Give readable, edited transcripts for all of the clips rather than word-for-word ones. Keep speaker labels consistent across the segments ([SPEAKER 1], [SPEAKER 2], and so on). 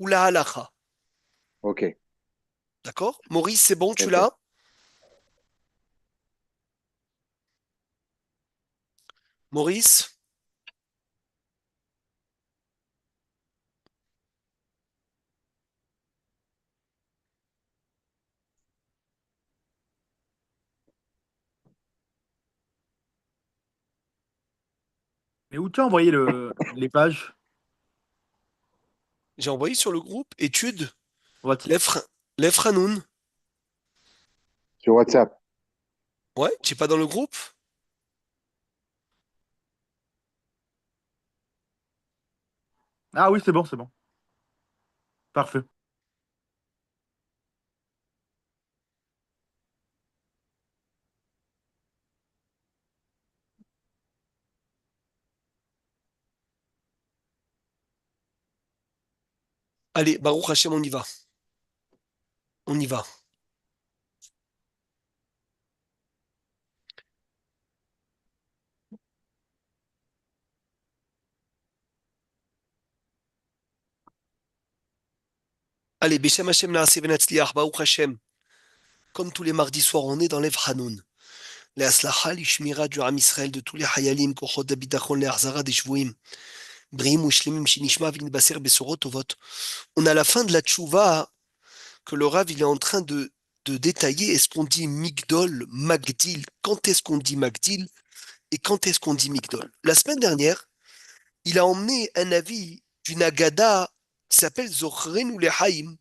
[SPEAKER 1] ou la halacha.
[SPEAKER 2] Ok,
[SPEAKER 1] D'accord? Maurice, c'est bon, tu
[SPEAKER 2] ok.
[SPEAKER 1] l'as? Maurice?
[SPEAKER 3] Mais où tu as envoyé les pages?
[SPEAKER 1] J'ai envoyé sur le groupe étude
[SPEAKER 3] What?
[SPEAKER 1] l'Efra- l'Efranoun.
[SPEAKER 2] Sur WhatsApp.
[SPEAKER 1] Ouais, tu es pas dans le groupe?
[SPEAKER 3] Ah oui, c'est bon, c'est bon. Parfait.
[SPEAKER 1] Allez, Baruch Hashem, on y va. On y va. Allez, Beshem Hashem Naaseh Venatzliach, Baruch Hashem. Comme tous les mardis soirs, on est dans l'Efranoun. Les Aslacha, l'Ishmira du Ham Israël, de tous les Hayalim, Kochot Dabitachon, les Arzara des Shvuim, Brim ou Shlemim Shinishma, Vinbaser Besorot Tovot. On a la fin de la tchouva que le Rav il est en train de détailler. Est-ce qu'on dit Migdol, Magdil? Quand est-ce qu'on dit Magdil? Et quand est-ce qu'on dit Migdol? La semaine dernière, il a emmené un avis d'une Agada qui s'appelle Zochren ou Lehaim,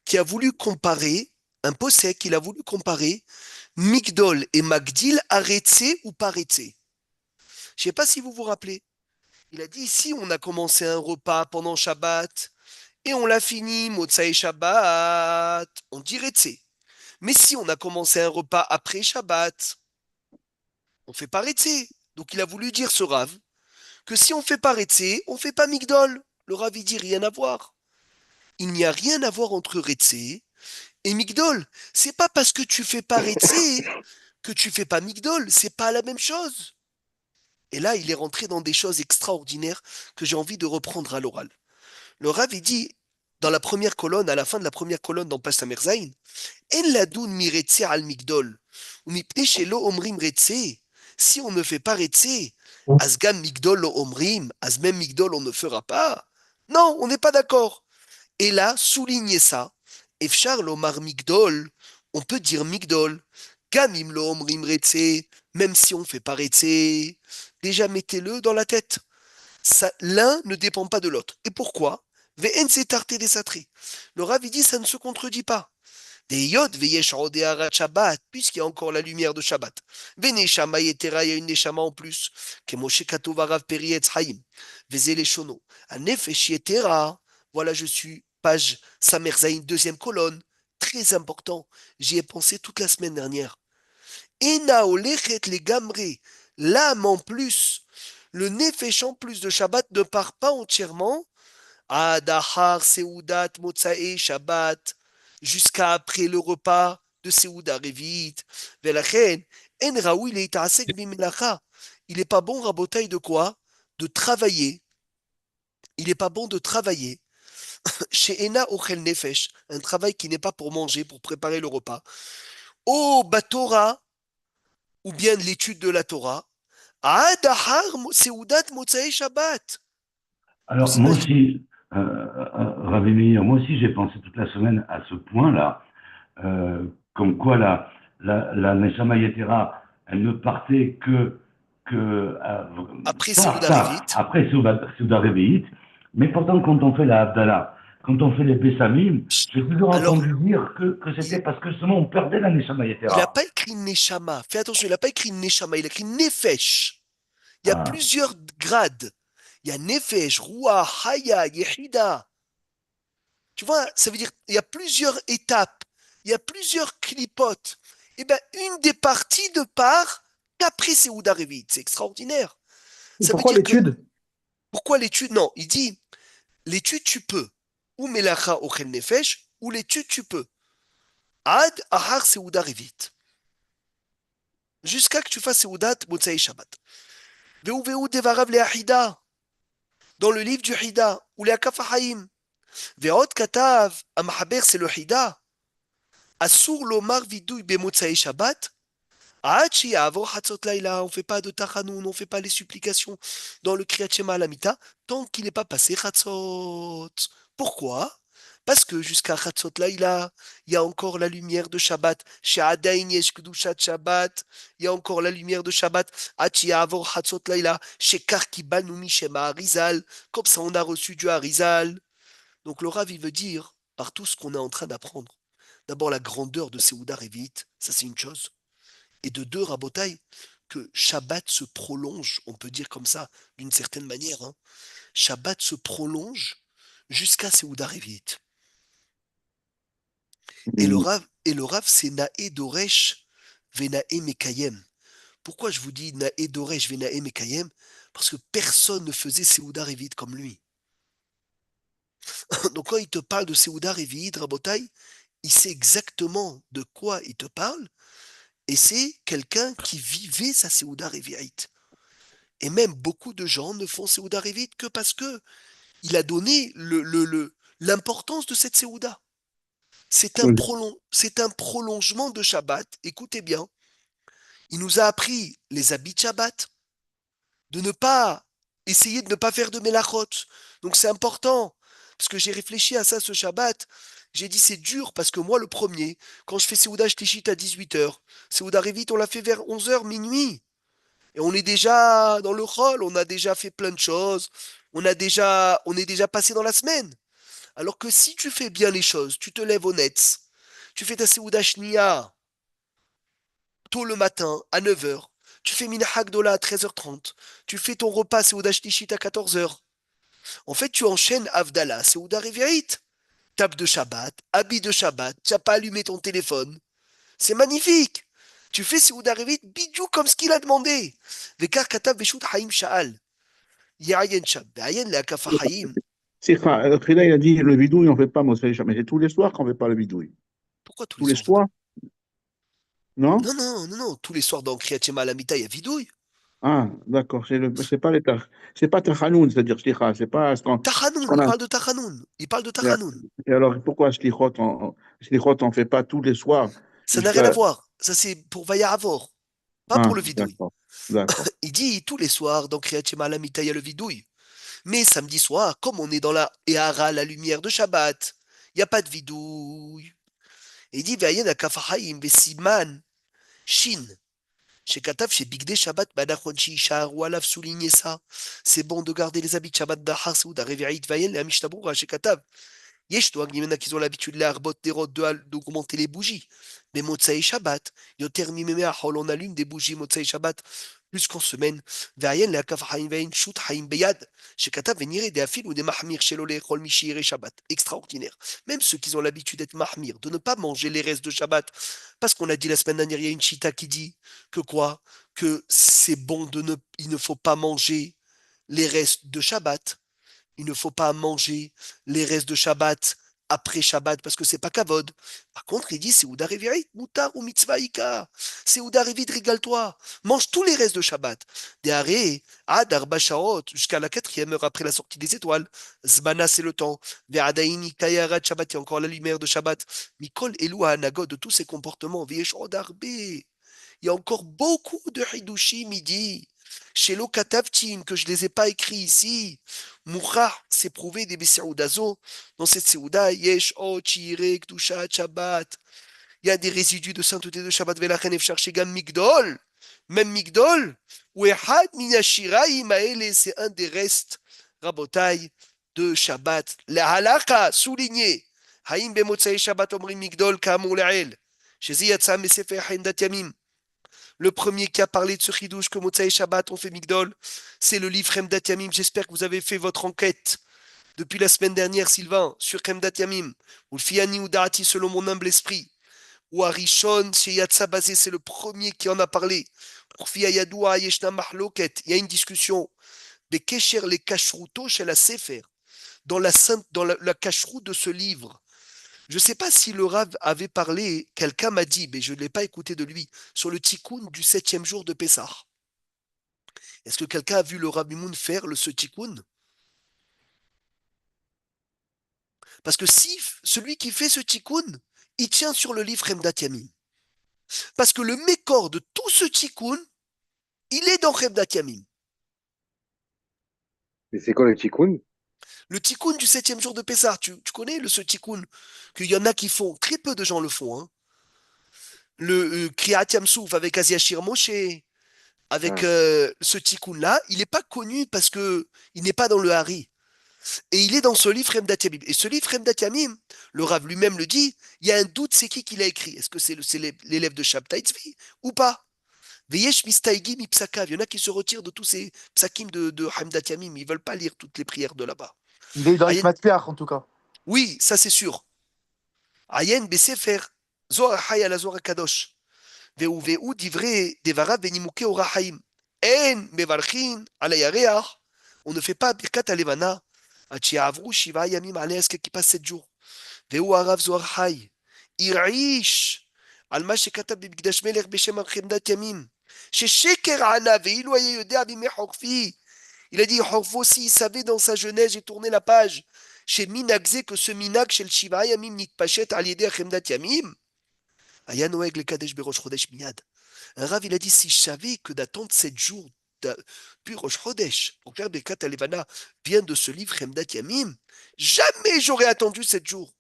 [SPEAKER 1] qui a voulu comparer, un possèque, il a voulu comparer Migdol et Magdil à Retsé ou pas Retsé. Je ne sais pas si vous vous rappelez. Il a dit ici, on a commencé un repas pendant Shabbat et on l'a fini, Motsai Shabbat, on dit Retsé. Mais si on a commencé un repas après Shabbat, on fait pas Retsé. Donc il a voulu dire ce Rav que si on fait pas Retsé, on fait pas Migdol. Le Rav il dit rien à voir. Il n'y a rien à voir entre Retsé et Migdol. C'est pas parce que tu fais pas Retsé que tu fais pas Migdol. C'est pas la même chose. Et là, il est rentré dans des choses extraordinaires que j'ai envie de reprendre à l'oral. Le Rav il dit dans la première colonne, à la fin de la première colonne dans Page Samerzaïn, En ladoun mi Retsé al Migdol. Ou mi pnei omrim Retsé. Si on ne fait pas Retsé, Asgam Migdol lo omrim, as même Migdol on ne fera pas. Non, on n'est pas d'accord. Et là, soulignez ça. Efchar lomar Migdol, on peut dire Migdol. Gamim lo omrim Retsé, même si on ne fait pas Retsé. Déjà, mettez-le dans la tête. L'un ne dépend pas de l'autre. Et pourquoi? Ve'en setarté des satri. Le Rav il dit ça ne se contredit pas. Des yod veyesh rodéarat Shabbat, puisqu'il y a encore la lumière de Shabbat. Veneshama yetera, il y a une neshama en plus. Kemoshe katovarav perietz haim. Vezele shono. Anefesh yetera. Voilà, je suis page Samerzaïn, deuxième colonne. Très important. J'y ai pensé toute la semaine dernière. Ena olechet les gamré. L'âme en plus. Le nefesh en plus de Shabbat ne part pas entièrement Adahar Seudat Motsae Shabbat, jusqu'à après le repas de Seuda Revit. Velachen, En Raoui Leitasek Bimelacha. Il n'est pas bon, Rabotaille, de quoi? De travailler. Il n'est pas bon de travailler. Chez Ena Ochel Nefesh, un travail qui n'est pas pour manger, pour préparer le repas. Oh, Batora, ou bien l'étude de la Torah. Adahar Seudat Motsae Shabbat.
[SPEAKER 4] Alors,
[SPEAKER 1] Vous
[SPEAKER 4] moi
[SPEAKER 1] imaginez?
[SPEAKER 4] aussi, Rabbi Meir, moi aussi, j'ai pensé toute la semaine à ce point-là, comme quoi la Neshama Yetera, elle ne partait que
[SPEAKER 1] Après
[SPEAKER 4] tard,
[SPEAKER 1] Seuda
[SPEAKER 4] tard,
[SPEAKER 1] Revit.
[SPEAKER 4] après Souda Reveillite, mais pourtant, quand on fait la Abdallah, quand on fait les Pessamim, j'ai toujours
[SPEAKER 1] Alors,
[SPEAKER 4] entendu dire que c'était parce que justement, on perdait la Neshama
[SPEAKER 1] il n'a
[SPEAKER 4] Yetera.
[SPEAKER 1] pas écrit Neshama. Fais attention, il n'a pas écrit Neshama, il a écrit Nefesh. Il y a
[SPEAKER 4] Ah,
[SPEAKER 1] plusieurs grades. Il y a Nefesh, Ruach, Haya, Yehida. Tu vois, ça veut dire il y a plusieurs étapes, il y a plusieurs clipotes. Et bien, une des parties ne part qu'après Seouda Revit. C'est extraordinaire.
[SPEAKER 3] Et
[SPEAKER 1] Ça veut
[SPEAKER 3] pourquoi
[SPEAKER 1] dire que,
[SPEAKER 3] l'étude?
[SPEAKER 1] pourquoi l'étude? Non, il dit, l'étude tu peux. Ou Melacha Ochel Nefesh, ou l'étude tu peux. Ad Ahar Seouda Revit. Jusqu'à que tu fasses Seoudat Motsai Shabbat. Veu Devarav le Ahida. Dans le livre du Hida, ou les Akafahaim. Ve'od katav, amahaber, c'est le hida. Asur lomar vidouy bemotsae Shabbat. Hachi avor hatzot laila, on ne fait pas de tachanoun, on ne fait pas les supplications dans le Kriyat Shema à la Mita tant qu'il n'est pas passé Hatzot. Pourquoi? Parce que jusqu'à Hatzot laila, il y a encore la lumière de Shabbat. Chez Adain yesh kedushat Shabbat, il y a encore la lumière de Shabbat. Hachi avor Hatzot laila, chez Karkibanu mishema Arizal, comme ça on a reçu du Arizal. Donc le Rav il veut dire par tout ce qu'on est en train d'apprendre. D'abord la grandeur de Seouda Revit, ça c'est une chose. Et de deux, Rabotai, que Shabbat se prolonge, on peut dire comme ça, d'une certaine manière. Hein. Shabbat se prolonge jusqu'à Seouda Revit. Et le Rav, c'est Nae Doresh Venae Mekayem. Pourquoi je vous dis Nae Doresh Venae Mekayem? Parce que personne ne faisait Seouda Revit comme lui. Donc quand il te parle de Seouda Revit, Rabotai, il sait exactement de quoi il te parle. Et c'est quelqu'un qui vivait sa Seouda Revit. Et même beaucoup de gens ne font Seouda Revit que parce que il a donné l'importance de cette Seouda. C'est un prolongement de Shabbat. Écoutez bien. Il nous a appris les habits de Shabbat, de ne pas essayer de ne pas faire de Melachot. Donc c'est important. Parce que j'ai réfléchi à ça ce Shabbat. J'ai dit c'est dur parce que moi le premier, quand je fais Seouda Shtishit à 18h, Seouda Revit on l'a fait vers 11h, minuit. Et on est déjà dans le rôle, on a déjà fait plein de choses, on est déjà passé dans la semaine. Alors que si tu fais bien les choses, tu te lèves honnête, tu fais ta Seouda Shnia tôt le matin à 9h, tu fais Minhag Dola à 13h30, tu fais ton repas Seouda Shtishit à 14h. En fait, tu enchaînes Avdallah, Seouda Revi'it, table de Shabbat, habit de Shabbat, tu n'as pas allumé ton téléphone. C'est magnifique. Tu fais Seouda Revit bidou comme ce qu'il a demandé. Vekar katab veshut haim sha'al. Ya'ayen shab. Ya'ayen la kafa haim.
[SPEAKER 5] Frida, il a dit le bidouille, on ne fait pas Moshe Shabbat. Mais c'est tous les soirs qu'on ne fait pas le bidouille.
[SPEAKER 1] Pourquoi tous les
[SPEAKER 5] Tous les
[SPEAKER 1] soirs on fait pas?
[SPEAKER 5] soirs? Non?
[SPEAKER 1] Non, non, non, non. Tous les soirs dans Kriyat Shema à la Mita, il y a vidouille.
[SPEAKER 5] Ah, d'accord. C'est pas Tachanoun, c'est-à-dire Shlicha. C'est pas ce
[SPEAKER 1] Tachanoun,
[SPEAKER 5] qu'on
[SPEAKER 1] il
[SPEAKER 5] a.
[SPEAKER 1] parle de Tachanoun. Il parle de Tachanoun.
[SPEAKER 5] Et alors, pourquoi Shlichot, on ne fait pas tous les soirs
[SPEAKER 1] Ça n'a rien à
[SPEAKER 5] jusqu'à.
[SPEAKER 1] voir. Ça, c'est pour Vayavor, pas pour
[SPEAKER 5] Ah,
[SPEAKER 1] le vidouille.
[SPEAKER 5] d'accord. D'accord.
[SPEAKER 1] Il dit tous les soirs dans Kriyat Shema à la Mita, il y a le vidouille. Mais samedi soir, comme on est dans la Ehara, la lumière de Shabbat, il n'y a pas de vidouille. Et il dit Ve'ayen la kafa haim vesiman shin. Chez Kataf, chez Bigde Shabbat, Badachon Shishar, ou Alaf souligner ça. C'est bon de garder les habits de Shabbat d'Achar, ou d'Arevi'it Vayen, et Amishtaboura, chez Kataf. Yesh, toi, Gimena, qu'ils ont l'habitude, les arbot, des rods, d'augmenter les bougies. Mais Motsaï Shabbat, Yoter Mimeme Achol, on allume des bougies Motsaï Shabbat, plus qu'en semaine. Vayen, la Kaf Haim Vayen, Shoot Haim Beyad, chez Kataf, venir des afil ou des Mahmir, chez l'Olé, Chol Mishir et Shabbat. Extraordinaire. Même ceux qui ont l'habitude d'être Mahmir, de ne pas manger les restes de Shabbat, parce qu'on a dit la semaine dernière, il y a une chita qui dit que quoi? Que c'est bon il ne faut pas manger les restes de Shabbat. Il ne faut pas manger les restes de Shabbat après Shabbat parce que c'est pas kavod. Par contre, il dit c'est Ouda Revi'it, Moutar ou Mitzvah Ika. C'est Ouda Revit, régale-toi. Mange tous les restes de Shabbat. Des arrêts, Ad Arba Shaot, jusqu'à la 4e heure après la sortie des étoiles. Zbana, c'est le temps. Ve'adaini Kayarat Shabbat, il y a encore la lumière de Shabbat. Mikol Elou Hanagod, de tous ces comportements. Ve'eshod Arbe. Il y a encore beaucoup de Hidushi midi. Chez l'Okatavtin, que je ne les ai pas écrits ici. Moucha, c'est prouvé des Besséoudazo. Dans cette Séouda, Yesh, O, Chirek, Dusha, Shabbat. Il y a des résidus de sainteté de Shabbat Velachen Efchar Shegam Migdol. Même Migdol. Ou Ehad Minashiraï Maele, c'est un des restes, Rabotai, de Shabbat. La halakha, souligné. Haïm Bemotsai Shabbat Omri Migdol, Kamou Lael. Chez Ziyatsa Mesefer Hendat Yamim. Le premier qui a parlé de ce chidouche que Motsai Shabbat on fait Migdol, c'est le livre Chemdat Yamim. J'espère que vous avez fait votre enquête depuis la semaine dernière, Sylvain, sur Chemdat Yamim. Ou le Fiani ou Darati selon mon humble esprit. Ou Arishon, chez Yatsa Bazé, c'est le premier qui en a parlé. Pour Fia Yadoua, Yeshna Mahloket, il y a une discussion. Des Kesher, les Kashruto chez la Sefer, dans la Kashrut de ce livre. Je ne sais pas si le Rav avait parlé, quelqu'un m'a dit, mais je ne l'ai pas écouté de lui, sur le tikkun du 7e jour de Pessah. Est-ce que quelqu'un a vu le Rav Mimoun faire ce tikkun? Parce que si celui qui fait ce tikkun, il tient sur le livre Chemdat Yamim. Parce que le mécor de tout ce tikkun, il est dans Chemdat Yamim.
[SPEAKER 2] Mais c'est quoi le tikkun?
[SPEAKER 1] Le tikkun du 7e jour de Pessah, tu connais ce tikkun qu'il y en a qui font, très peu de gens le font. Hein. Le Kriyat Yamsouf avec Asiashir Moshe, avec ce tikkun-là, il n'est pas connu parce que il n'est pas dans le Hari. Et il est dans ce livre Chemdat Yamim. Et ce livre Chemdat Yamim, le Rav lui-même le dit, il y a un doute, c'est qui l'a écrit? Est-ce que c'est l'élève de Shabtai Tzvi ou pas? Veyesh mistaigim ipsakav. Il y en a qui se retirent de tous ces psakim de Chemdat Yamim. Ils ne veulent pas lire toutes les prières de là-bas.
[SPEAKER 3] Il est dans
[SPEAKER 1] Ayen-
[SPEAKER 3] les Matpiach, en tout cas.
[SPEAKER 1] Oui, ça c'est sûr. Ayen besefer Zohar Hay ala Zohar Kadosh. Ve'u divrei devarav venimukei ora haim. En mevarchin ala yareach. On ne fait pas birkat alevana. Achiavru shiva yamim alea, ce qui passe 7 jours. Ve'u arav Zohar Hay. Irish. על מה שכתב במקדש מלך בשם חמדת ימים, ששקר ענה, ואילו היה יודע בימי חורפי. Il a dit, Horvo aussi, il savait dans sa jeunesse, j'ai tourné la page, chez Minagze, que ce Minag, chez le Shiva Yamim, Nitpachet, Aliédé, Chemdat Yamim, Aya Noeg, le Kadesh, Berosh Chodesh, Miyad. Un Rav, il a dit, si je savais que d'attendre 7 jours, puis Rosh Chodesh, pour faire Bekat Alevana, vient de ce livre, Chemdat Yamim, jamais j'aurais attendu 7 jours.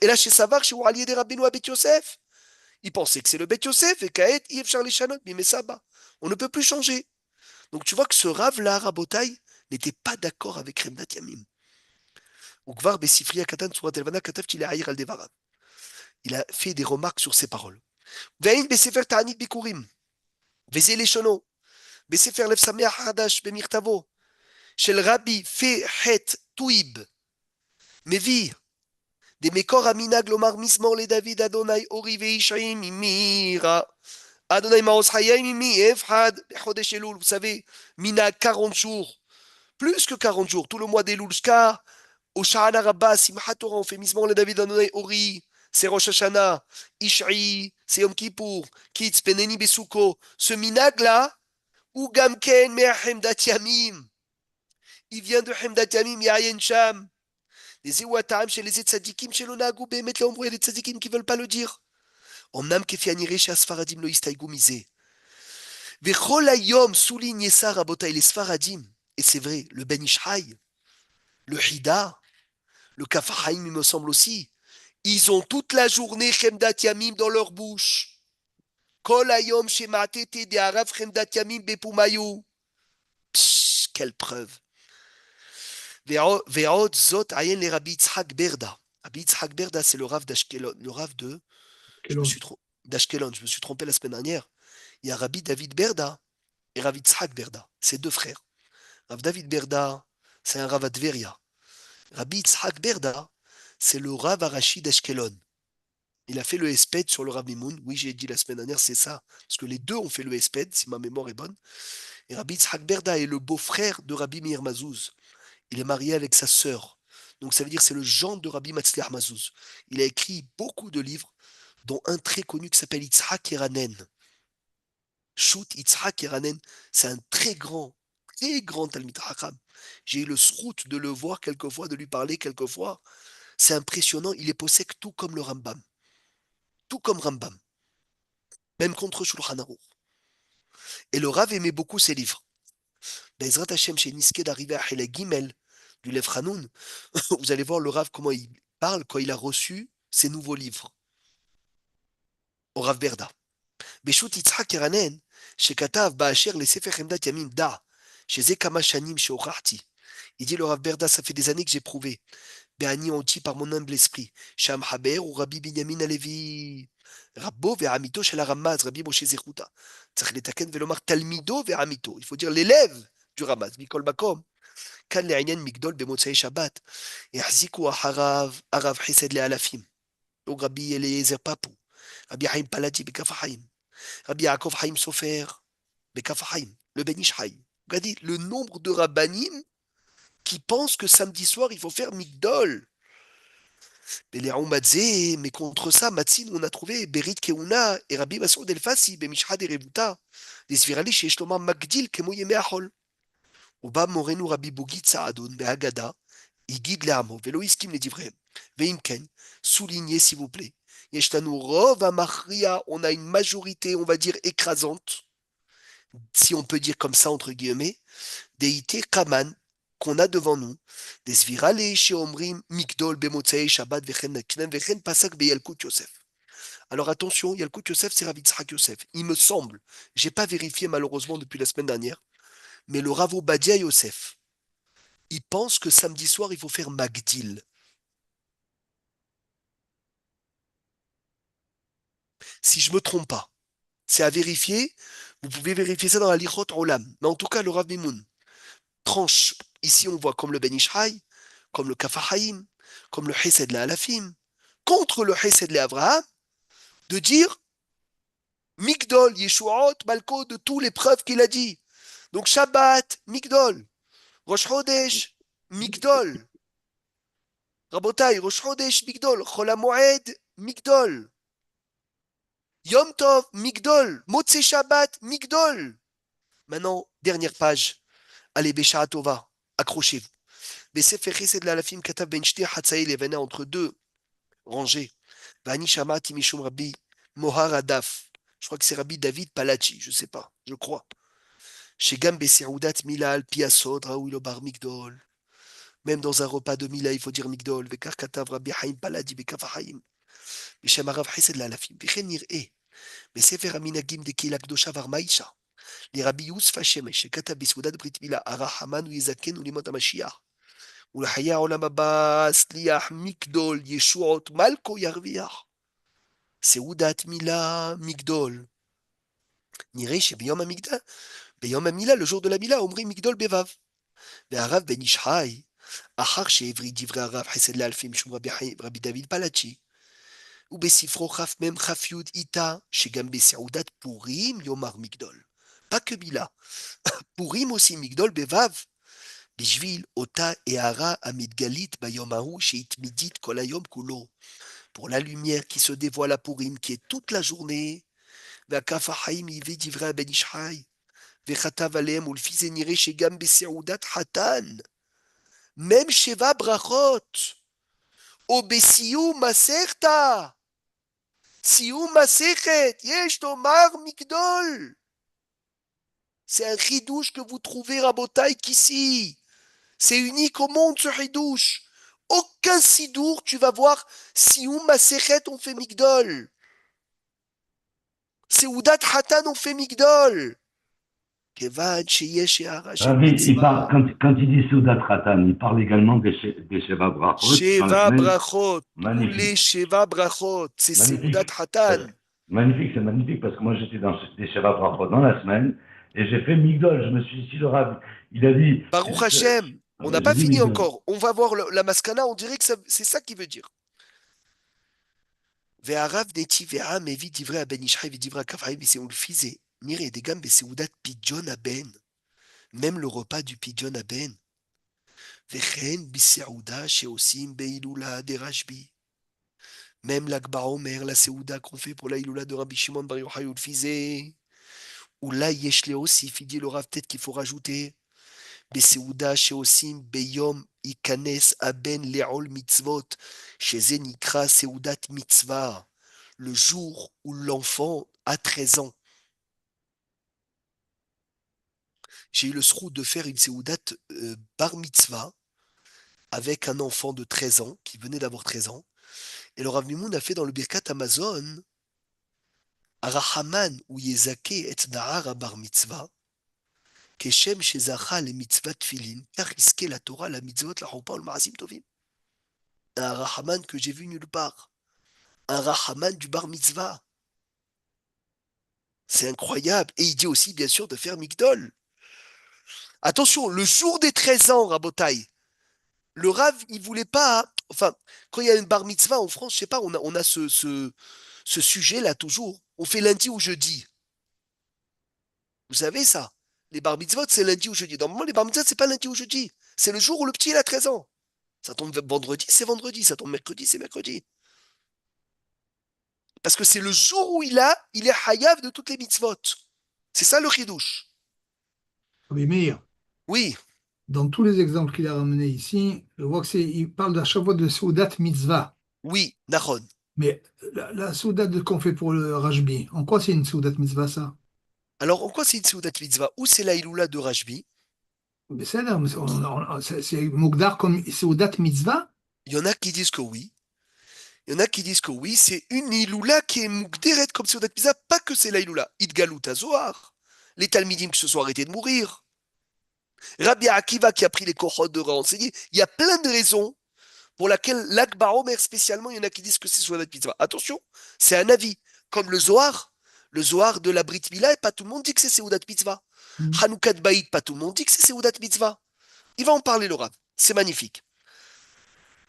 [SPEAKER 1] Et là, chez Savar, chez Aliédé, Rabbeinu, Bet Yosef, il pensait que c'est le Bet Yosef, et Kaet, Yves Charlie Shanot, mais ça va. On ne peut plus changer. Donc tu vois que ce Rav-là, Rabotai, n'était pas d'accord avec Chemdat Yamim. Ukvar Besifriya Katan Surat Elvana Katav Tilaïr al Devarav. Il a fait des remarques sur ces paroles. Vein Besefer Ta'anit Bikurim. Veze Leshono. Besefer Lev Sameach Hadash Bemirtavo. Shel Rabbi Fe Het Tuib. Mevi. Des Mekor Amina Glomar Mismor le David Adonai Ori Veishaim Mira. Adonai Maos Hayim Imi Efhad Chodesh Elul. Vous savez, Mina 40 jours. Plus que 40 jours. Tout le mois des Lulska. Au Sha'ana Rabba, Simchat Torah, on fait misement le David Adonai Ori, c'est Rosh Hashanah, Ish'i, c'est Yom Kippour, Kitz, Peneni Besuko. Ce minag là, ou Gamken, Mea Hemdat Yamim. Il vient de Hemdat Yamim, Yayen Sham. Les Ewatam, chez les Tzadikim, chez l'Onagou, Bemet Leombrou, il y a des Tzadikim qui ne veulent pas le dire. Omnam Kefianire, chez Asfaradim, lo Istaïgou Misé. Vechol Ayom, souligne ça, Rabotai, les Sfaradim. Et c'est vrai, le Ben Ishai, le Hida, le Kafahaim, il me semble aussi. Ils ont toute la journée Chemdat Yamim dans leur bouche. Kol ayom shematete de harav Chemdat Yamim bepumayu. Quelle preuve. Ve'od zot ayen le Rabbi Yitzhak Berda. Rabbi Yitzhak Berda, c'est le Rav d'Ashkelon. Le Rav de... d'Ashkelon. Je me suis trompé la semaine dernière. Il y a Rabbi David Berda et Rabbi Yitzhak Berda. C'est deux frères. Rav David Berda, c'est un Rav Adveria. Rabbi Yitzhak Berda, c'est le Rav Arashi d'Ashkelon. Il a fait le Esped sur le Rav Mimoun. Oui, j'ai dit la semaine dernière, c'est ça. Parce que les deux ont fait le Esped, si ma mémoire est bonne. Et Rabbi Yitzhak Berda est le beau-frère de Rabbi Meir Mazouz. Il est marié avec sa sœur. Donc ça veut dire que c'est le gendre de Rabbi Matzliach Mazouz. Il a écrit beaucoup de livres, dont un très connu qui s'appelle Yitzhak Eranen. Shoot Yitzhak Eranen, c'est un très grand Talmid Chacham. J'ai eu le srout de le voir quelquefois, de lui parler quelquefois. C'est impressionnant, il est possèque tout comme le Rambam. Tout comme Rambam. Même contre Shulchan Aruch. Et le Rav aimait beaucoup ses livres. Bezrat Hashem, chez Niske d'arriver à Hela Gimel, du Lev Hanoun, vous allez voir le Rav comment il parle quand il a reçu ses nouveaux livres. Au Rav Berda. Beshut Yitzhak Eranen, chez Katav, Ba'asher, les Sefer Chemdat Yamim, Da, chez Zekama Shanim, chez Ocharti. Il dit le Rav Berda, ça fait des années que j'ai prouvé. Béani anti par mon humble esprit. Sham Haber ou Rabbi Binyamin Alevi. Rabbo ve'amito shel Ramaz, Rabbi Moshe Zechuta. Tzach letaken velomar talmido ve'amito. Il faut dire l'élève du Ramaz. Mikol makom. Kan le'inyan migdol bemotzei Shabbat. Yahziku aharav, arav chesed le'alafim. Donc Rabbi Eliezer Papou. Rabbi Haim Paladi Bekafahaim. Rabbi Yaakov Haim Sofer Bekafahaim. Le Ben Ishai. Regardez le nombre de rabbanim qui pensent que samedi soir, il faut faire Migdol. Mais contre ça, Matzin, on a trouvé Berit Keuna et Rabbi Masoud El-Fassi, Bemishha de Revuta, des Svirali chez Shlomar Magdil, Kemo Yeme Achol. Uba Morenu Rabbi Bogit Saadun, Beagada, Igid le'amo, velo iskim le divrem. Veimken, soulignez s'il vous plaît. Yeshtanu rov amachria, on a une majorité, on va dire écrasante, si on peut dire comme ça entre guillemets, deité kaman, qu'on a devant nous, des svirale sheomrim migdol bemotzei shabbat vechen naknem vechen pasak beyalkut Yosef. Alors attention, Yalkut Yosef, c'est Rav Yitzhak Yosef. Il me semble, j'ai pas vérifié malheureusement depuis la semaine dernière, mais le Rav Obadia Yosef, il pense que samedi soir, il faut faire Magdil. Si je me trompe pas, c'est à vérifier. Vous pouvez vérifier ça dans la Lichot Olam. Mais en tout cas, le Rav Mimoun tranche. Ici, on voit comme le Ben Ishraï, comme le Kafahaïm, comme le Hesed la Alafim, contre le Hesed la Avraham, de dire Migdol, Yeshuot, Malko, de tous les preuves qu'il a dit. Donc Shabbat, Migdol. Rosh Chodesh, Migdol. Rabotai, Rosh Chodesh, Migdol. Chol HaMoed, Migdol. Yom Tov, Migdol. Motzei Shabbat, Migdol. Maintenant, dernière page. Allez, Besha'a Tova, accrochez-vous. Besefer Chesed L'Alafim Katav Ben Shti Hatzaï Levena, entre deux rangées. Vani Shamati Mishum Rabbi Mohar Adaf. Je crois que c'est Rabbi David Palachi, je ne sais pas, je crois. Chez Gambe Seoudat Milal, Piasod, Raoui Bar Migdol. Même dans un repas de Mila, il faut dire Migdol. Vekar Katav Rabbi Haim Paladi Bekafahaim. Bishem Arav Chesed L'Alafim. Vechen Nir'e. Besefer Aminagim de Kila Kdosha Varmaïcha. Les Rabbi Yusuf Hashemesh, Katav Bisoudat Brit Mila, Arahaman ou Yezaken ou Limot Hamashiach. ולחיי העולם הבא, סליח, מגדול, ישועות, מלכו ירוויח. סעודת מילה, מגדול. נראה שביום המגדל, ביום המילה, le jour de la מילה, אומרים מגדול בו"ב. והרב בן איש חי, אחר שהבריא דברי הרב חסד לאלפים שום רבי דוד פלאצ'י, ובספרו כ"מ כ"י איתה, שגם בסעודת פורים יאמר מגדול. pas que מילה. פורים עושים מגדול בו"ב. בשביל אותה הערה המתגלית ביום ההוא שהתמידית כל היום כולו, pour la lumière qui se dévoile à Purim, qui est toute la journée, והכף החיים הביא דברי הבן איש חי, וכתב עליהם, ולפי זה נראה שגם בסעודת חתן, même שבע ברכות, או בסיום מסכתא, סיום מסכת, יש לומר מגדול. C'est un chidouche que vous trouvez, Rabotai, qu'ici. C'est unique au monde, ce chidouche. Aucun sidour, tu vas voir, Sioum Masechet, on fait Migdol. Seudat Hatan, on fait Migdol. Kevan, Sheyesh et Hara,
[SPEAKER 4] Quand il dit Seudat Hatan, il parle également des Sheva Brachot.
[SPEAKER 1] Sheva Brachot. Tous les
[SPEAKER 4] Magnifique.
[SPEAKER 1] Sheva Brachot. C'est Seudat Hatan.
[SPEAKER 4] Magnifique, c'est magnifique, parce que moi j'étais dans des Sheva Brachot dans la semaine, et j'ai fait Migdol. Je me suis dit, le Rav, il a dit.
[SPEAKER 1] Baruch Hashem. On n'a pas fini encore. On va voir la maskana, on dirait que c'est ça qui veut dire. Ve'arav neti ve'am evi divrei a ben Ishai ve'divrei a Kafraim, et on le faisait. Nire des gam be'seudat pidjon a ben. Même le repas du pidjon a ben. Ve'chen biseuda sheosim be'ilula de Rashbi. Même l'Akba Omer, la Seuda qu'on fait pour la Ilula de Rabbi Shimon Bar Yochai, on le faisait. Ou là, yesh le aussi, il dit le Rav, peut-être qu'il faut rajouter. בסעודה שעושים ביום ייכנס הבן לעול מצוות, שזה נקרא סעודת מצווה, le jour où l'enfant a 13 ans. J'ai eu le sroud de faire une seudat bar mitzvah avec un enfant de 13 ans, qui venait d'avoir 13 ans, et le Rav Mimoun a fait dans le Birkat Amazon, Arahaman ou Yezake et Nahar bar mitzvah, כשם שזכה למצוות תפילין, כך יזכה לתורה, למצוות, לחופה ולמעשים טובים. Un rahaman que j'ai vu nulle part. Un rahaman du bar mitzvah. C'est incroyable. Et il dit aussi, bien sûr, de faire Migdol. Attention, le jour des 13 ans, Rabotai, le Rav, il voulait pas... Enfin, quand il y a une bar mitzvah en France, je sais pas, on a ce sujet-là toujours. On fait lundi ou jeudi. Vous savez ça? Les bar mitzvot, c'est lundi ou jeudi. Normalement, les bar mitzvot, c'est pas lundi ou jeudi. C'est le jour où le petit, il a 13 ans. Ça tombe vendredi, c'est vendredi. Ça tombe mercredi, c'est mercredi. Parce que c'est le jour où il est hayav de toutes les mitzvot. C'est ça le chidouche.
[SPEAKER 6] Oui, Meir.
[SPEAKER 1] Oui.
[SPEAKER 6] dans tous les exemples qu'il a ramenés ici, je vois il parle à chaque fois de Soudat Mitzvah.
[SPEAKER 1] Oui, Nahon.
[SPEAKER 6] Mais la Soudat qu'on fait pour le Rajbi, en quoi c'est une Soudat Mitzvah ça?
[SPEAKER 1] Alors, en quoi c'est une Seudat Mitzvah? Ou c'est la Iloula de Rajbi?
[SPEAKER 6] Mais c'est là, c'est Moukdar comme Soudat Mitzvah?
[SPEAKER 1] Il y en a qui disent que oui. Il y en a qui disent que oui, c'est une Iloula qui est Moukderet comme Seudat Mitzvah, pas que c'est la Iloula. Idgalut Zohar. Les Talmidim qui se sont arrêtés de mourir. Rabbi Akiva qui a pris les Kohot de renseigner. Il y a plein de raisons pour laquelle l'Akbar Omer spécialement, il y en a qui disent que c'est Seudat Mitzvah. Attention, c'est un avis. Comme le Zohar de la Brit Mila, et pas tout le monde dit que c'est Seudat Mitzvah. Hanoukat Baït, pas tout le monde dit que c'est Seudat Mitzvah. Il va en parler le Rav. C'est magnifique.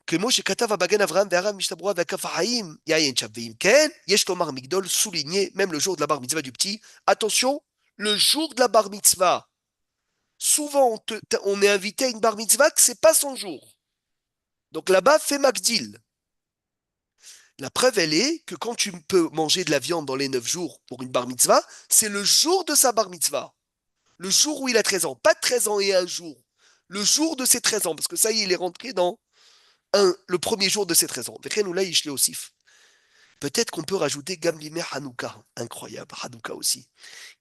[SPEAKER 1] כמו שכתב הבגן אברהם והרב משתברורה והכף החיים, יעיין שם, ואם כן, יש לומר מגדול souligné, même le jour de la bar mitzvah du petit. Attention, le jour de la bar mitzvah. Souvent, on est invité à une bar mitzvah que c'est pas son jour. Donc là-bas, fait Magdil. La preuve, elle est que quand tu peux manger de la viande dans les 9 jours pour une bar mitzvah, c'est le jour de sa bar mitzvah. Le jour où il a 13 ans. Pas 13 ans et un jour. Le jour de ses 13 ans. Parce que ça y est, il est rentré dans le premier jour de ses 13 ans. Peut-être qu'on peut rajouter Gamlimer Hanouka. Incroyable, Hanouka aussi.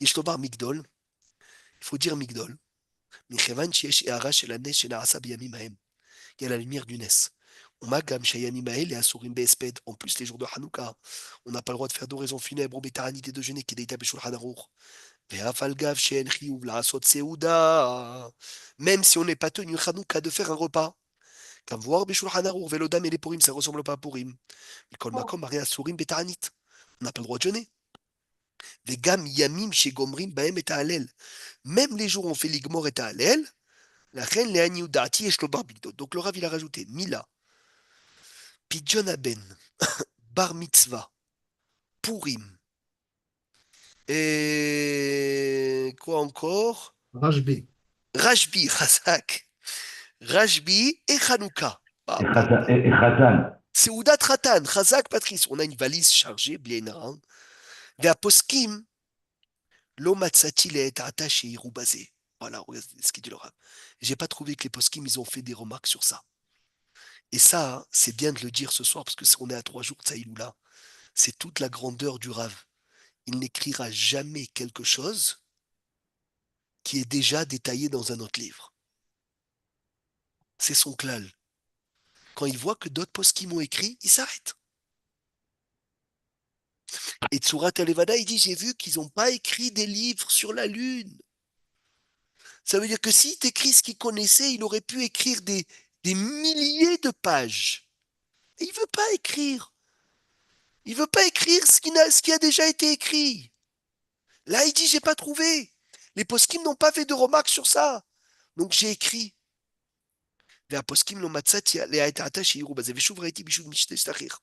[SPEAKER 1] Yeshlobar Migdol. Il faut dire Migdol. Il y a la lumière du Nes. En plus, les jours de Hanouka, on n'a pas le droit de faire d'oraison funèbre, ou bétaranité de jeûner, qui est d'établir sur le Hanarour. Même si on n'est pas tenu Hanouka de faire un repas. Comme voir Beshulchan Aruch, Velodam et les Purim, ça ressemble pas à Purim. Mais Kol Makom, Maria Surim, Betaranit. On n'a pas le droit de jeûner. Vegam Yamim, chez Gomrim, Baem et Ta'alel. Même les jours où on fait l'Igmor et Ta'alel, la reine Léani Udati et Shlobar Bigdot. Donc le Rav, il a rajouté Mila, Pidjon Aben, Bar Mitzvah, Purim. Et quoi encore?
[SPEAKER 6] Rajbi.
[SPEAKER 1] Rajbi, Razak. Rajbi et Hanouka.
[SPEAKER 4] Et Khatan.
[SPEAKER 1] C'est Oudat Ratan, Chazak Patrice. On a une valise chargée, Bliena. Veaposkim, lo matzati le attaché iroubazé. Voilà, regardez ce qu'il dit le Rav. J'ai pas trouvé que les poskim, ils ont fait des remarques sur ça. Et ça, hein, c'est bien de le dire ce soir, parce que on est à 3 jours de Saïloula. C'est toute la grandeur du Rav. Il n'écrira jamais quelque chose qui est déjà détaillé dans un autre livre. C'est son klal. Quand il voit que d'autres poskim ont écrit, il s'arrête. Et Tsurat Alevada, il dit, j'ai vu qu'ils n'ont pas écrit des livres sur la Lune. Ça veut dire que s'il t'écrit ce qu'il connaissait, il aurait pu écrire des milliers de pages. Et il ne veut pas écrire. Il ne veut pas écrire ce qui a déjà été écrit. Là, il dit, j'ai pas trouvé. Les poskim n'ont pas fait de remarques sur ça. Donc j'ai écrit. והפוסקים לא מצאתי להייתעתה שיראו בזה, ושוב ראיתי בישול משתה שתחיר,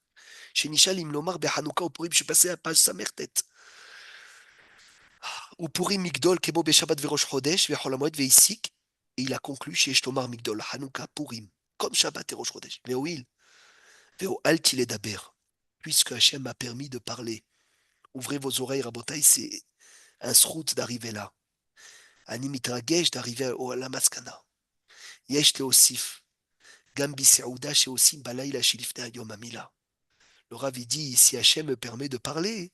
[SPEAKER 1] שנשאל אם לומר בחנוכה ופורים שפסי הפז ס"ט, ופורים מגדול כמו בשבת וראש חודש וחול המועד והסיק, et il a conclu שיש לומר מגדול, חנוכה, פורים, comme שבת et ראש חודש, והואיל, ואל תלדבר, puisque Hachem m'a permis de parler. Ouvrez vos oreilles, Rabotai, c'est un srout d'arriver là. אני מתרגש d'arriver à la maskana. יש להוסיף, גם בסעודה שעושים בלילה שלפני היום המילה. Le Rav dit, si Hachem me permet de parler,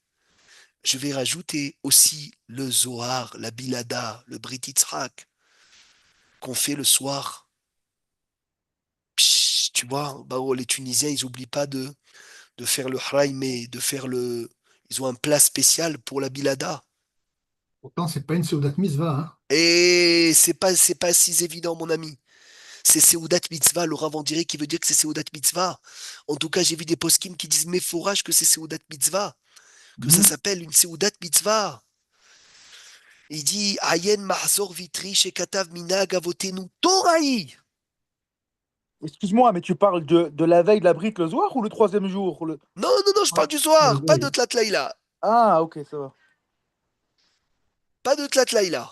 [SPEAKER 1] je vais rajouter aussi le Zohar, la Bilada, le Brit Yitzhak, qu'on fait le soir. Psh, tu vois, bah, oh, les Tunisiens, ils n'oublient pas de faire le Hraïmé, de faire le... Ils ont un plat spécial pour la Bilada.
[SPEAKER 6] Pourtant, c'est pas une Soudat Mitzvah. Hein.
[SPEAKER 1] Et c'est pas si évident, mon ami. C'est Seudat Mitzvah, le Rav en dirait qui veut dire que c'est Seudat Mitzvah. En tout cas, j'ai vu des poskim qui disent méforage que c'est Seudat Mitzvah, que ça s'appelle une Seudat Mitzvah. Il dit Ayen Mahzor Vitri Shekatav Minag Avotenu Toraï.
[SPEAKER 3] Excuse-moi, mais tu parles de la veille de la brite le soir ou le troisième jour
[SPEAKER 1] Non, je parle du Zohar, pas de Tlatlaïla.
[SPEAKER 3] Ah, ok, ça va.
[SPEAKER 1] Pas de Tlatlaïla.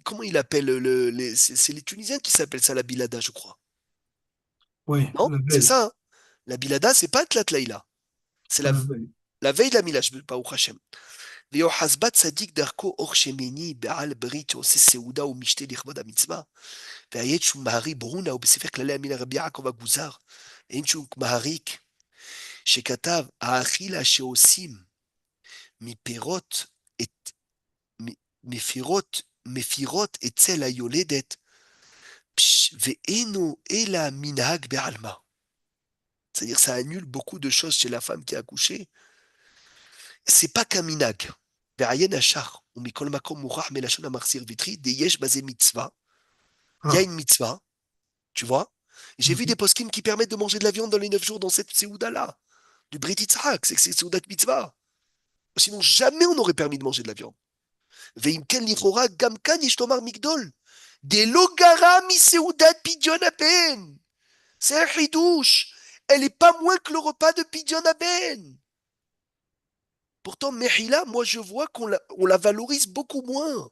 [SPEAKER 1] Comment il appelle c'est les Tunisiens qui s'appellent ça la Bilada, je crois.
[SPEAKER 6] Oui,
[SPEAKER 1] Non,
[SPEAKER 6] la
[SPEAKER 1] c'est
[SPEAKER 6] veille.
[SPEAKER 1] ça. Hein. La Bilada, c'est pas Tlatlaïla. C'est la veille de la Mila, pas au Hachem. ויוחז צדיק דרכו אור שמיני בעל ברית שעושה סעודה ומשתה לכבוד המצווה. והיית שהוא מהרי ברונה ובספר כללי המין רבי יעקב הגוזר, אין שהוא מהריק, שכתב, האכילה שעושים מפירות מפירות אצל היולדת, ואינו אלא מנהג בעלמא. C'est-à-dire ça annule beaucoup de choses chez la femme qui a accouché. C'est pas qu'un minag. ועיין השח, ומכל מקום מוכח מלשון המחסיר ויטרי, יש בזה מצווה. Il y a une mitzvah, tu vois. J'ai vu des poskim qui permettent de manger de la viande dans les 9 jours dans cette séouda-là. Du Brit Yitzhak, c'est que c'est séouda de mitzvah. Sinon, jamais on n'aurait permis de manger de la viande. Veim ken lichora gam kan yesh lomar migdol. De lo gara mi séouda de pidyon aben. C'est un chidouche. Elle n'est pas moins que le repas de pidyon aben. Pourtant, Mehila, moi je vois qu'on la valorise beaucoup moins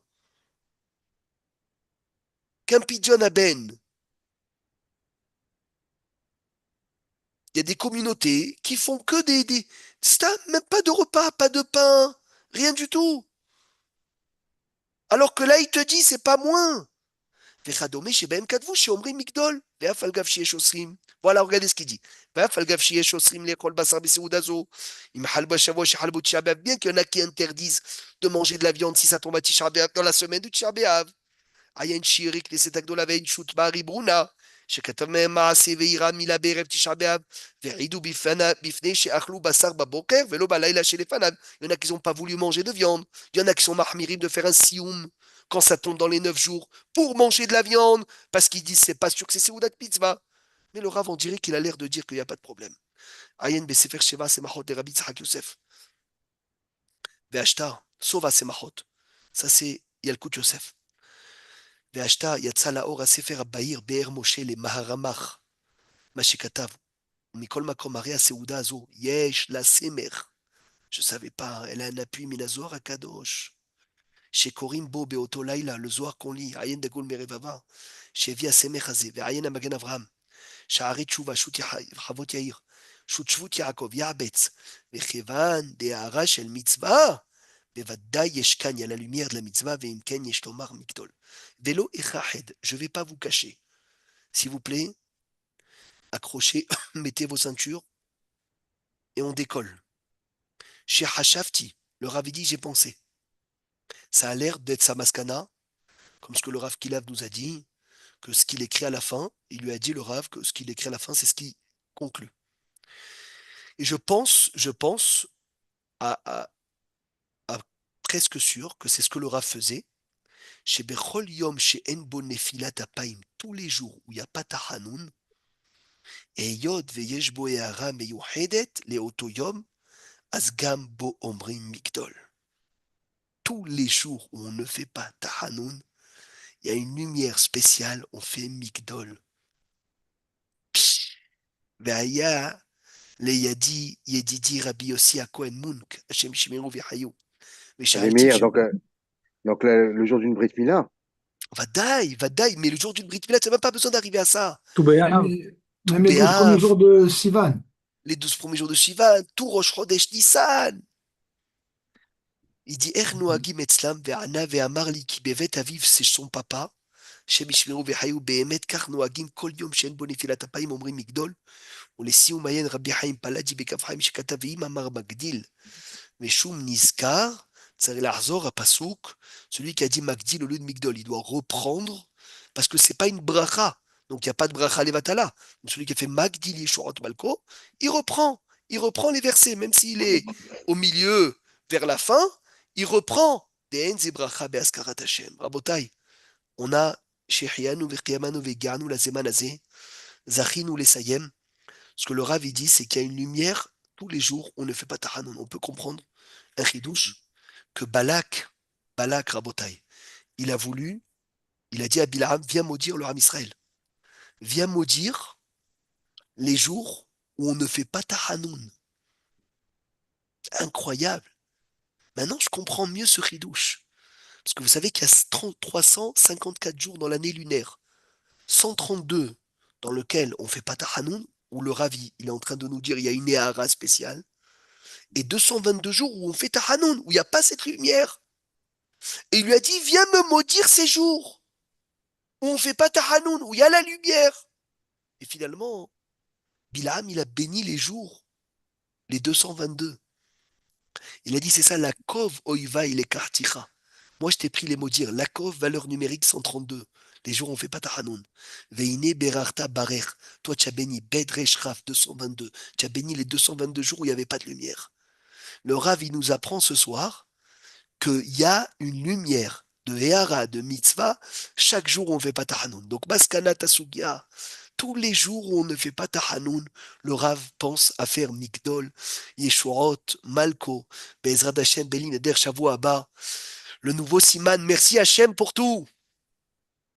[SPEAKER 1] qu'un pidyon aben. Il y a des communautés qui font que même pas de repas, pas de pain, rien du tout. Alors que là, il te dit, c'est pas moins. Voilà, regardez ce qu'il dit. Bien qu'il y en a qui interdisent de manger de la viande si ça tombe à Tisha B'Av dans la semaine du Tisha B'Av. Ayen Shiri, Knesset Agdola, Vein Shut Bari Bruna. שכתב מהם מעשה ויראה מילה בערב תשעה באב, והעידו בפני שאכלו בשר בבוקר ולא בלילה שלפניו. Il y en a qui n'ont pas voulu manger de viande. Il y en a qui sont mahmirim de faire un sioum quand ça tombe dans les 9 jours pour manger de la viande, parce qu'ils disent c'est pas sûr que c'est Seudat Mitzvah. Mais le Rav, on dirait qu'il a l'air de dire qu'il n'y a pas de problème. Ayen Besefer Sheva Semachot de Rabbi Tzachak Yosef. Ve'ashta Sova Semachot. Ça c'est Yalkut Yosef. והשתה יצא לאור הספר הבהיר באר משה למהרמח, מה שכתב, ומכל מקום הרי הסעודה הזו יש לה סמך, je savais pas, elle a un appui מן הזוהר הקדוש, שקוראים בו באותו לילה, לזוהר קונלי, עיין דגול מרבבה, שהביא הסמך הזה, ועיין המגן אברהם, שערי תשובה, שוט חוות יאיר, שוט שבות יעקב, יעבץ, וכיוון דהערה של מצווה, בוודאי יש כאן, יהיה la lumière de la mitzvah, ואם כן יש לומר מגדול. Vélo et Chahed, je ne vais pas vous cacher. S'il vous plaît, accrochez, mettez vos ceintures et on décolle. Chez Hashafti, le Rav dit, j'ai pensé. Ça a l'air d'être sa maskana, comme ce que le Rav Kilav nous a dit, que ce qu'il écrit à la fin, il lui a dit le Rav que ce qu'il écrit à la fin, c'est ce qui conclut. Et je pense à presque sûr que c'est ce que le Rav faisait. Chez Bechol Yom, chez Enbo Nefilat Apaim, tous les jours où il n'y a pas Tahanoun, et Yod Veyesh Bo Eara Meyuhedet, le Oto Yom, Asgam Bo Omrim Migdol. Tous les jours où on ne fait pas Tahanoun, il y a une lumière spéciale, on fait Migdol. Veaya, le Yadi, Yedidi Rabbi Yossi Akohen Munk, Hashem Shimeru Vehayu.
[SPEAKER 2] Donc le jour d'une Brit Mila.
[SPEAKER 1] Vadaï, mais le jour d'une Brit Mila, tu n'as même pas besoin d'arriver à ça.
[SPEAKER 6] Tout Béav. Même les 12 premiers jours de Sivan.
[SPEAKER 1] Les 12 premiers jours de Sivan, tout Rosh Chodesh Nissan. Il dit, Noagim etzlam ve'ana ve'amar li ki bevet aviv, c'est son papa. Shem ishmeru ve'hayu be'emet kach noagim kol yom shen bo nefilat apayim omrim migdol. ולסיום מעיין רבי חיים פלאג'י בכף חיים שכתב ואם אמר מגדיל ושום נזכר, צריך לחזור הפסוק, celui qui a dit magdil au lieu de migdol, il doit reprendre, parce que c'est pas une bracha, donc il n'y a pas de bracha levatala. Celui qui a fait magdil yeshurot malko, il reprend les versets, même s'il est au milieu, vers la fin, il reprend. De'en ze bracha be'askarat Hashem. Rabotai, on a shehianu ve'chiyamanu ve'ganu la zeman hazeh, zachinu lesayem. Ce que le Rav il dit, c'est qu'il y a une lumière tous les jours, on ne fait pas Tahanoun. On peut comprendre un chidouche que Balak Rabotai, il a dit à Bilam, viens maudire le Ram Israël. Viens maudire les jours où on ne fait pas Tahanoun. Incroyable. Maintenant, je comprends mieux ce chidouche. Parce que vous savez qu'il y a 354 jours dans l'année lunaire, 132 dans lequel on ne fait pas Tahanoun, où le Ravi, il est en train de nous dire il y a une Ehara spéciale, et 222 jours où on fait Tahanoun, où il n'y a pas cette lumière. Et il lui a dit, viens me maudire ces jours, où on ne fait pas Tahanoun, où il y a la lumière. Et finalement, Bilam, il a béni les jours, les 222. Il a dit, c'est ça, la kov oiva il est karticha. Moi, je t'ai pris les maudire. La kov, valeur numérique 132. Les jours, on ne fait pas Tahanoun. Veine berarta barer. Toi, tu as béni Bedresh Raf 222. Tu as béni les 222 jours où il n'y avait pas de lumière. Le Rav, il nous apprend ce soir qu'il y a une lumière de Ehara, de Mitzvah, chaque jour où on ne fait pas Tahanoun. Donc, Maskana Tasugia, tous les jours où on ne fait pas Tahanoun, le Rav pense à faire Migdol, Yeshuot, Malko, Bezrat Hashem, Belin, Eder Shavua Abba, le nouveau Siman. Merci Hashem pour tout.